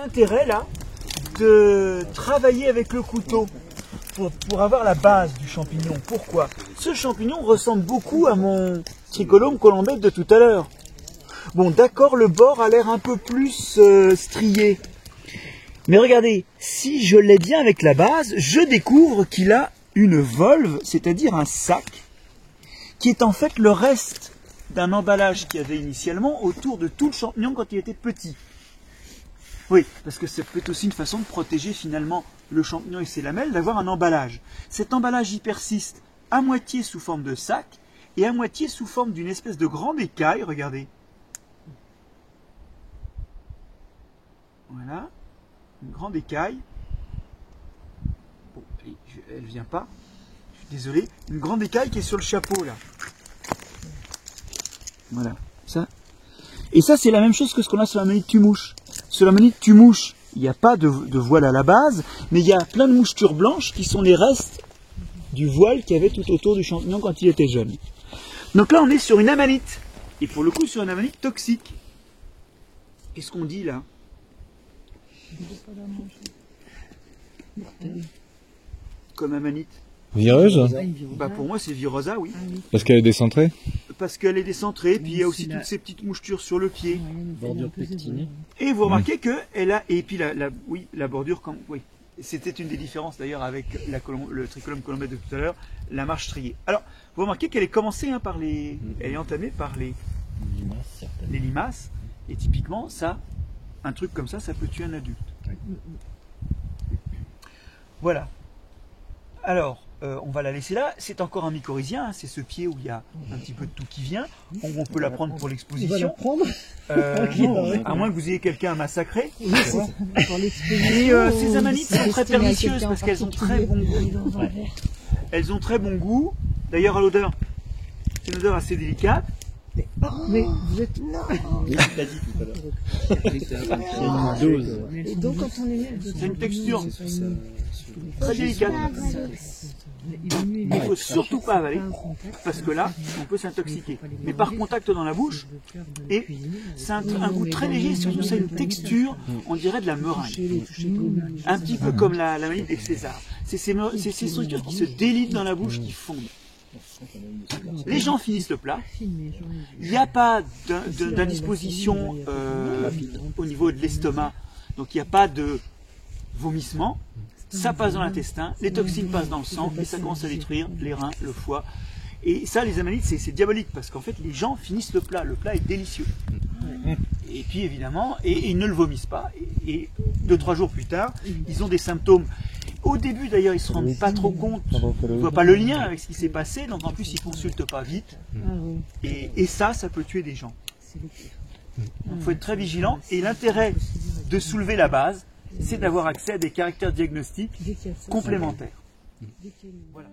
L'intérêt là de travailler avec le couteau pour avoir la base du champignon. Pourquoi? Ce champignon ressemble beaucoup à mon Tricolum columbellum de tout à l'heure. Bon, d'accord, le bord a l'air un peu plus strié. Mais regardez, si je l'ai bien avec la base, je découvre qu'il a une volve, c'est-à-dire un sac, qui est en fait le reste d'un emballage qu'il y avait initialement autour de tout le champignon quand il était petit. Oui, parce que c'est peut-être aussi une façon de protéger finalement le champignon et ses lamelles, d'avoir un emballage. Cet emballage y persiste à moitié sous forme de sac et à moitié sous forme d'une espèce de grande écaille, regardez. Voilà, une grande écaille. Bon, elle vient pas, je suis désolé. Une grande écaille qui est sur le chapeau là. Voilà, ça. Et ça, c'est la même chose que ce qu'on a sur la manite tue-mouche. Sur la manite tue-mouche, il n'y a pas de voile à la base, mais il y a plein de mouchetures blanches qui sont les restes du voile qu'il y avait tout autour du champignon quand il était jeune. Donc là, on est sur une amanite. Et pour le coup, sur une amanite toxique. Qu'est-ce qu'on dit là? Comme amanite. Vireuse? Bah pour moi, c'est virosa, oui. Parce qu'elle est décentrée? Parce qu'elle est décentrée, puis il y a aussi toutes ces petites mouchetures sur le pied. Bordure pectinée. Et vous remarquez que elle a, et puis la bordure, oui, c'était une des différences d'ailleurs avec le Tricolum columbellum de tout à l'heure, la marche striée. Alors, vous remarquez qu'elle est commencée par elle est entamée par les limaces, et typiquement ça, un truc comme ça peut tuer un adulte. Voilà. Alors, on va la laisser là. C'est encore un mycorhizien, hein. C'est ce pied où il y a un petit peu de tout qui vient. On peut la prendre pour l'exposition. Non, à moins que vous ayez quelqu'un à massacrer. Et ces amanites sont très pernicieuses parce qu'elles ont très bon goût. Elles ont très bon goût. D'ailleurs, à l'odeur, c'est une odeur assez délicate. Mais vous êtes... Non. Et donc quand on est... C'est une texture très délicate. Il ne faut surtout pas avaler, parce que là, on peut s'intoxiquer. Mais par contact dans la bouche, et c'est un goût très léger, surtout ça a une texture, on dirait de la meringue. Un petit peu comme la manite des César. C'est ces structures qui se délitent dans la bouche, qui fondent. Les gens finissent le plat. Il n'y a pas d'indisposition au niveau de l'estomac, donc il n'y a pas de vomissement. Ça passe dans l'intestin, les toxines passent dans le sang et ça commence à détruire les reins, le foie. Et ça, les amanites, c'est diabolique parce qu'en fait, les gens finissent le plat est délicieux. Et puis évidemment, et ils ne le vomissent pas. Et 2-3 jours plus tard, ils ont des symptômes. Au début d'ailleurs, ils ne se rendent pas trop compte, ils ne voient pas le lien avec ce qui s'est passé, donc en plus ils ne consultent pas vite. Et ça peut tuer des gens. Donc il faut être très vigilant. Et l'intérêt de soulever la base, c'est d'avoir accès à des caractères diagnostiques complémentaires. Voilà.